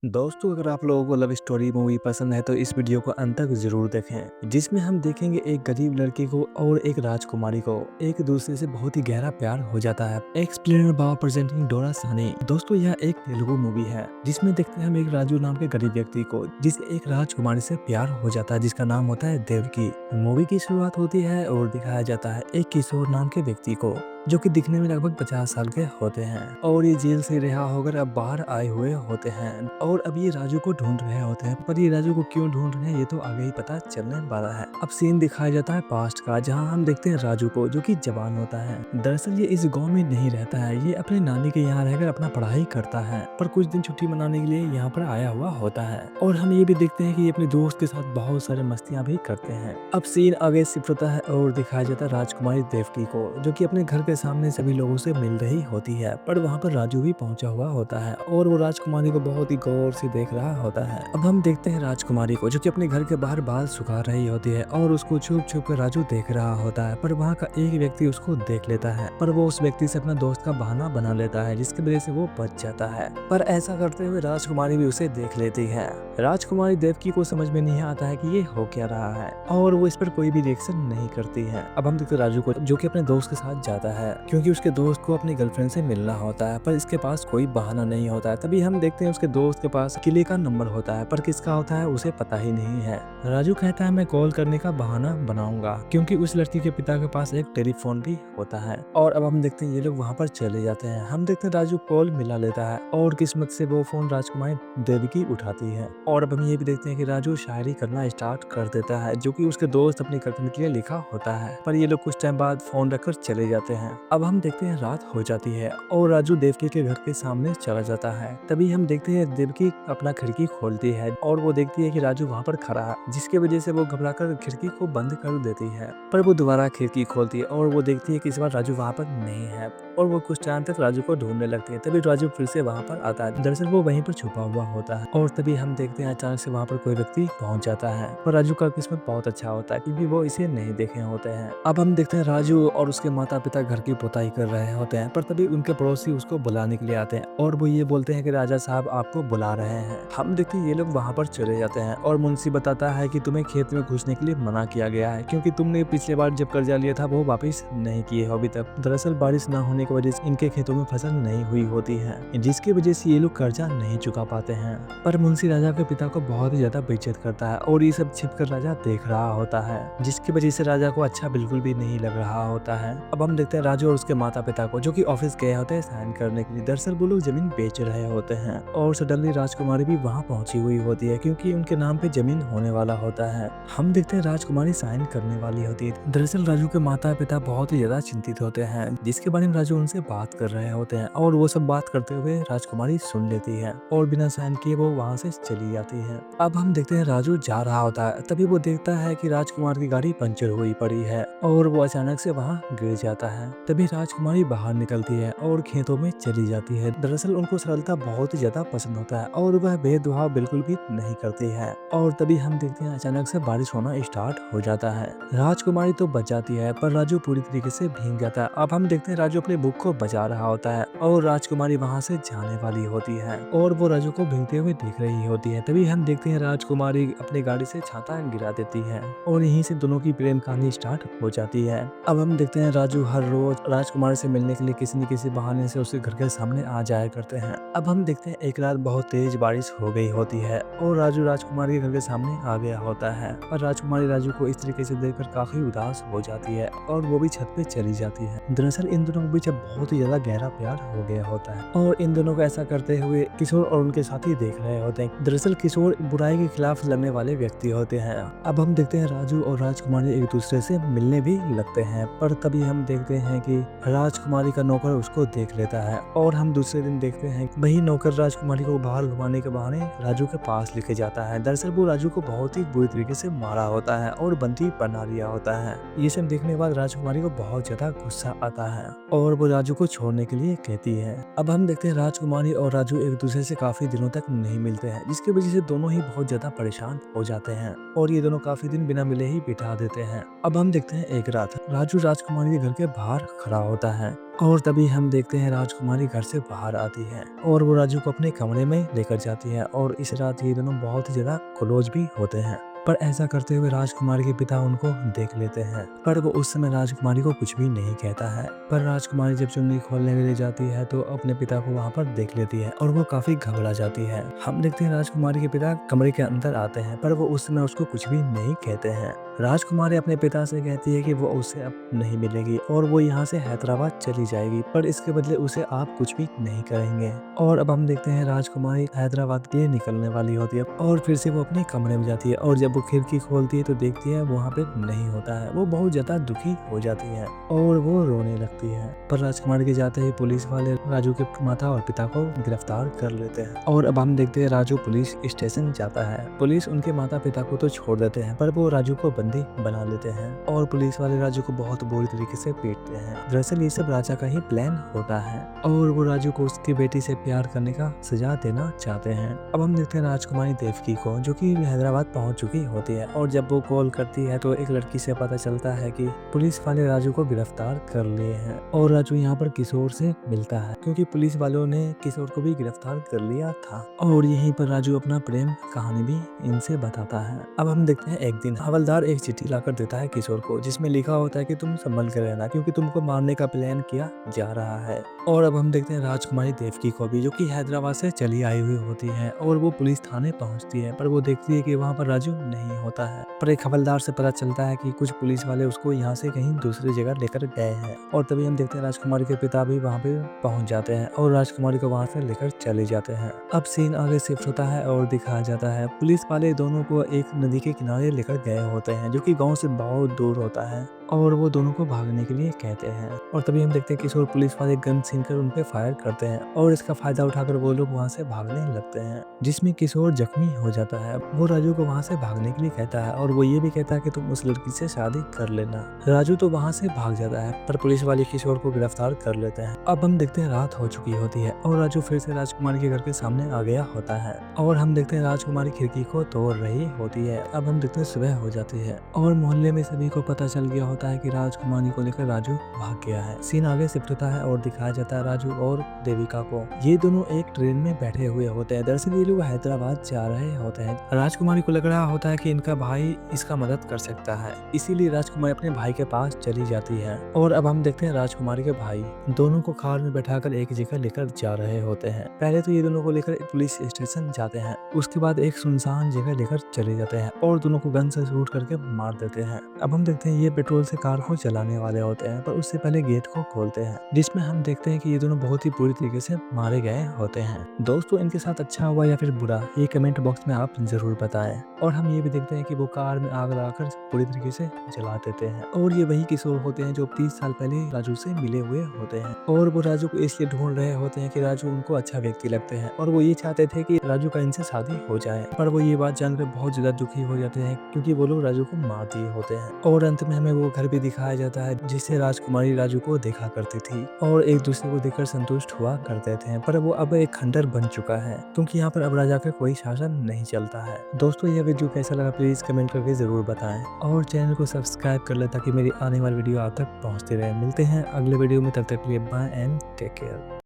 दोस्तों, अगर आप लोगों को लव स्टोरी मूवी पसंद है तो इस वीडियो को अंत तक जरूर देखें, जिसमें हम देखेंगे एक गरीब लड़की को और एक राजकुमारी को एक दूसरे से बहुत ही गहरा प्यार हो जाता है। एक्सप्लेनर बाव प्रेजेंटिंग डोरा सानी। दोस्तों, यह एक तेलुगु मूवी है जिसमें देखते हैं हम एक राजू नाम के गरीब व्यक्ति को जिसे एक राजकुमारी से प्यार हो जाता है जिसका नाम होता है देवकी। मूवी की शुरुआत होती है और दिखाया जाता है एक किशोर नाम के व्यक्ति को जो कि दिखने में लगभग 50 साल के होते हैं और ये जेल से रिहा होकर अब बाहर आए हुए होते हैं और अब ये राजू को ढूंढ रहे होते हैं। पर ये राजू को क्यों ढूंढ रहे हैं ये तो आगे ही पता चलने वाला है। अब सीन दिखाया जाता है पास्ट का, जहां हम देखते हैं राजू को जो कि जवान होता है। दरअसल ये इस गांव में नहीं रहता है, ये अपने नानी के यहाँ रहकर अपना पढ़ाई करता है, पर कुछ दिन छुट्टी मनाने के लिए यहाँ पर आया हुआ होता है। और हम ये भी देखते हैं कि ये अपने दोस्त के साथ बहुत सारे मस्तियां भी करते हैं। अब सीन आगे शिफ्ट होता है और दिखाया जाता है राजकुमारी देवकी को जो कि अपने घर के सामने सभी लोगों से मिल रही होती है, पर वहाँ पर राजू भी पहुंचा हुआ होता है और वो राजकुमारी को बहुत ही गौर से देख रहा होता है। अब हम देखते हैं राजकुमारी को जो कि अपने घर के बाहर बाल सुखा रही होती है और उसको छुप छुप कर राजू देख रहा होता है, पर वहाँ का एक व्यक्ति उसको देख लेता है, पर वो उस व्यक्ति से अपना दोस्त का बहाना बना लेता है जिसकी वजह से वो बच जाता है। पर ऐसा करते हुए राजकुमारी भी उसे देख लेती है। राजकुमारी देवकी को समझ में नहीं आता है कि ये हो क्या रहा है और वो इस पर कोई भी रिएक्शन नहीं करती है। अब हम देखते हैं राजू को जो कि अपने दोस्त के साथ जाता है क्योंकि उसके दोस्त को अपनी गर्लफ्रेंड से मिलना होता है, पर इसके पास कोई बहाना नहीं होता है। तभी हम देखते हैं उसके दोस्त के पास किले का नंबर होता है, पर किसका होता है उसे पता ही नहीं है। राजू कहता है मैं कॉल करने का बहाना बनाऊंगा क्योंकि उस लड़की के पिता के पास एक टेलीफोन भी होता है। और अब हम देखते हैं ये लोग वहाँ पर चले जाते हैं। हम देखते हैं राजू कॉल मिला लेता है और किस्मत से वो फोन राजकुमारी देवकी उठाती है। और अब हम ये भी देखते हैं कि राजू शायरी करना स्टार्ट कर देता है जो कि उसके दोस्त अपनी गर्लफ्रेंड के लिए लिखा होता है, पर ये लोग कुछ टाइम बाद फोन रखकर चले जाते हैं। अब हम देखते हैं रात हो जाती है और राजू देवकी के घर के सामने चला जाता है। तभी हम देखते हैं देवकी अपना खिड़की खोलती है और वो देखती है कि राजू वहाँ पर खड़ा है, जिसकी वजह से वो घबराकर खिड़की को बंद कर देती है। पर वो दोबारा खिड़की खोलती है और वो देखती है कि इस बार राजू वहाँ पर नहीं है और वो कुछ टाइम तक राजू को ढूंढने लगती है। तभी राजू फिर से वहाँ पर आता है, दरअसल वो वहीं पर छुपा हुआ होता है। और तभी हम देखते हैं अचानक से वहाँ पर कोई व्यक्ति पहुंच जाता है, पर राजू का किस्मत बहुत अच्छा होता है क्योंकि वो इसे नहीं देखे होते हैं। अब हम देखते हैं राजू और उसके माता पिता घर की पुताई कर रहे होते हैं, पर तभी उनके पड़ोसी उसको बुलाने के लिए आते हैं और वो ये बोलते हैं कि राजा साहब आपको बुला रहे हैं। हम देखते हैं ये लोग वहाँ पर चले जाते हैं और मुंशी बताता है कि तुम्हें खेत में घुसने के लिए मना किया गया है क्योंकि तुमने पिछले बार जब कर्जा लिया था वो वापस नहीं किए हो अभी तक। दरअसल बारिश न होने की वजह से इनके खेतों में फसल नहीं हुई होती है, जिसकी वजह से ये लोग कर्जा नहीं चुका पाते हैं। पर मुंशी राजा के पिता को बहुत ही ज्यादा बेइज्जत करता है और ये सब छिपकर राजा देख रहा होता है, जिसकी वजह से राजा को अच्छा बिल्कुल भी नहीं लग रहा होता है। अब हम देखते हैं राजू और उसके माता पिता को जो कि ऑफिस गए होते हैं साइन करने के लिए। दरअसल वो लोग जमीन बेच रहे होते हैं और सडनली राजकुमारी भी वहाँ पहुंची हुई होती है क्योंकि उनके नाम पे जमीन होने वाला होता है। हम देखते हैं राजकुमारी साइन करने वाली होती है। दरअसल राजू के माता पिता बहुत ही ज्यादा चिंतित होते हैं, जिसके बारे में राजू उनसे बात कर रहे होते हैं और वो सब बात करते हुए राजकुमारी सुन लेती है और बिना साइन किए वो वहाँ से चली जाती है। अब हम देखते हैं राजू जा रहा होता है, तभी वो देखता है कि राजकुमार की गाड़ी पंचर हुई पड़ी है और वो अचानक से वहाँ गिर जाता है। तभी राजकुमारी बाहर निकलती है और खेतों में चली जाती है। दरअसल उनको सरलता बहुत ही ज्यादा पसंद होता है और वह भेदभाव बिल्कुल भी नहीं करती है। और तभी हम देखते हैं अचानक से बारिश होना स्टार्ट हो जाता है। राजकुमारी तो बच जाती है पर राजू पूरी तरीके से भीग जाता है। अब हम देखते हैं राजू अपने बुक को बचा रहा होता है और राजकुमारी वहाँ से जाने वाली होती है और वो राजू को भीगते हुए देख रही होती है। तभी हम देखते हैं राजकुमारी अपनी गाड़ी से छाता गिरा देती है और यहीं से दोनों की प्रेम कहानी स्टार्ट हो जाती है। अब हम देखते हैं राजू हर रोज राजकुमारी से मिलने के लिए किसी न किसी बहाने से उसके घर के सामने आ जाया करते हैं। अब हम देखते हैं एक रात बहुत तेज बारिश हो गई होती है और राजू राजकुमारी के घर के सामने आ गया होता है, और राजकुमारी राजू को इस तरीके से देखकर काफी उदास हो जाती है और वो भी छत पे चली जाती है। दरअसल इन दोनों के बीच अब बहुत ही ज्यादा गहरा प्यार हो गया होता है और इन दोनों को ऐसा करते हुए किशोर और उनके साथी देख रहे होते हैं। दरअसल किशोर बुराई के खिलाफ लड़ने वाले व्यक्ति होते हैं। अब हम देखते हैं राजू और राजकुमारी एक दूसरे से मिलने भी लगते हैं, पर तभी हम देखते हैं कि राजकुमारी का नौकर उसको देख लेता है और हम दूसरे दिन देखते हैं वही नौकर राजकुमारी को बाहर घुमाने के बहाने राजू के पास लेके जाता है। दरअसल वो राजू को बहुत ही बुरी तरीके से मारा होता है और बंदी बना लिया होता है। ये सब देखने के बाद राजकुमारी को बहुत ज्यादा गुस्सा आता है और वो राजू को छोड़ने के लिए कहती है। अब हम देखते हैं राजकुमारी और राजू एक दूसरे से काफी दिनों तक नहीं मिलते हैं, जिसकी वजह से दोनों ही बहुत ज्यादा परेशान हो जाते हैं और ये दोनों काफी दिन बिना मिले ही बिता देते हैं। अब हम देखते हैं एक रात राजू राजकुमारी के घर के बाहर खड़ा होता है और तभी हम देखते हैं राजकुमारी घर से बाहर आती है और वो राजू को अपने कमरे में लेकर जाती है और इस रात ये दोनों बहुत ही ज्यादा क्लोज भी होते हैं। पर ऐसा करते हुए राजकुमारी के पिता उनको देख लेते हैं, पर वो उस समय राजकुमारी को कुछ भी नहीं कहता है। पर राजकुमारी जब चुन्नी खोलने के लिए जाती है तो अपने पिता को वहाँ पर देख लेती है और वो काफी घबरा जाती है। हम देखते हैं राजकुमारी के पिता कमरे के अंदर आते हैं, पर वो उस समय उसको कुछ भी नहीं कहते हैं। राजकुमारी अपने पिता से कहती है कि वो उससे अब नहीं मिलेगी और वो यहाँ से हैदराबाद चली जाएगी, पर इसके बदले उसे आप कुछ भी नहीं करेंगे। और अब हम देखते हैं राजकुमारी हैदराबाद के लिए निकलने वाली होती है और फिर से वो अपने कमरे में जाती है और जब वो खिड़की खोलती है तो देखती है वहाँ पे नहीं होता है। वो बहुत ज्यादा दुखी हो जाती है और वो रोने लगती है। पर राजकुमारी के जाते ही पुलिस वाले राजू के माता और पिता को गिरफ्तार कर लेते हैं और अब हम देखते हैं राजू पुलिस स्टेशन जाता है। पुलिस उनके माता पिता को तो छोड़ देते हैं, पर वो राजू को बंदी बना लेते हैं और पुलिस वाले राजू को बहुत बुरी तरीके से पीटते हैं। दरअसल ये सब राजा का ही प्लान होता है और वो राजू को उसकी बेटी से प्यार करने का सजा देना चाहते हैं। अब हम देखते हैं राजकुमारी देवकी को, जो कि हैदराबाद पहुंच चुकी होती है और जब वो कॉल करती है तो एक लड़की से पता चलता है कि पुलिस वाले राजू को गिरफ्तार कर लिए हैं और राजू यहाँ पर किशोर से मिलता है क्योंकि पुलिस वालों ने किशोर को भी गिरफ्तार कर लिया था और यहीं पर राजू अपना प्रेम कहानी भी इनसे बताता है। अब हम देखते हैं एक दिन हवलदार एक चिट्ठी लाकर देता है किशोर को, जिसमें लिखा होता है कि तुम संभल कर रहना क्योंकि तुमको मारने का प्लान किया जा रहा है। और अब हम देखते हैं राजकुमारी देवकी को भी, जो कि हैदराबाद से चली आई हुई होती है और वो पुलिस थाने पहुंचती है, पर वो देखती है कि वहाँ पर राजू नहीं होता है। पर एक हवलदार से पता चलता है कि कुछ पुलिस वाले उसको यहाँ से कहीं दूसरी जगह लेकर गए हैं और तभी हम देखते हैं राजकुमारी के पिता भी वहाँ पे पहुंच जाते हैं और राजकुमारी को वहाँ से लेकर चले जाते हैं। अब सीन आगे शिफ्ट होता है और दिखाया जाता है पुलिस वाले दोनों को एक नदी के किनारे लेकर गए होते हैं, जो कि गाँव से बहुत दूर होता है और वो दोनों को भागने के लिए कहते हैं और तभी हम देखते हैं किशोर पुलिस वाले गन छीनकर उन पे फायर करते हैं और इसका फायदा उठाकर वो लोग वहाँ से भागने लगते हैं, जिसमें किशोर जख्मी हो जाता है। वो राजू को वहाँ से भागने के लिए कहता है और वो ये भी कहता है कि तुम उस लड़की से शादी कर लेना। राजू तो वहाँ से भाग जाता है, पर पुलिस वाले किशोर को गिरफ्तार कर लेते हैं। अब हम देखते हैं रात हो चुकी होती है और राजू फिर से राजकुमारी के घर के सामने आ गया होता है और हम देखते हैं राजकुमारी खिड़की को तोड़ रही होती है। अब हम देखते हैं सुबह हो जाती है और मोहल्ले में सभी को पता चल गया होता है कि राजकुमारी को लेकर राजू भाग गया है। सीन आगे शिफ्ट होता है और दिखाया जाता है राजू और देविका को। ये दोनों एक ट्रेन में बैठे हुए होते हैं। दरअसल ये लोग हैदराबाद जा रहे होते हैं। राजकुमारी को लग रहा होता है कि इनका भाई इसका मदद कर सकता है, इसीलिए राजकुमारी अपने भाई के पास चली जाती है और अब हम देखते हैं राजकुमारी के भाई दोनों को कार में बैठाकर एक जगह लेकर जा रहे होते हैं। पहले तो ये दोनों को लेकर पुलिस स्टेशन जाते हैं, उसके बाद एक सुनसान जगह लेकर चले जाते हैं और दोनों को गन से शूट करके मार देते हैं। अब हम देखते हैं ये पेट्रोल से कार को चलाने वाले होते हैं, पर उससे पहले गेट को खोलते हैं, जिसमें हम देखते हैं कि ये दोनों बहुत ही बुरी तरीके से मारे गए होते हैं। दोस्तों इनके साथ अच्छा हुआ या फिर बुरा, ये कमेंट बॉक्स में आप जरूर बताएं। और हम ये भी देखते हैं कि वो कार में आग लगाकर पूरी तरीके से जला देते हैं और ये वही किशोर होते हैं जो 30 साल पहले राजू से मिले हुए होते हैं और वो राजू को इसलिए ढूंढ रहे होते हैं कि राजू उनको अच्छा व्यक्ति लगते हैं और वो ये चाहते थे कि राजू का इनसे शादी हो जाए। पर वो ये बात जानकर बहुत ज्यादा दुखी हो जाते हैं क्योंकि वो लोग राजू को मार दिए होते हैं। और अंत में हमें वो घर भी दिखाया जाता है जिसे राजकुमारी राजू को देखा करती थी और एक दूसरे को देखकर संतुष्ट हुआ करते थे, पर वो अब एक खंडर बन चुका है क्योंकि यहाँ पर अब राजा का कोई शासन नहीं चलता है। दोस्तों यह वीडियो कैसा लगा प्लीज कमेंट करके जरूर बताएं और चैनल को सब्सक्राइब कर ले ताकि मेरी आने वाली वीडियो आप तक पहुँचती रहे। मिलते हैं अगले वीडियो में, तब तक के लिए बाय एंड टेक केयर।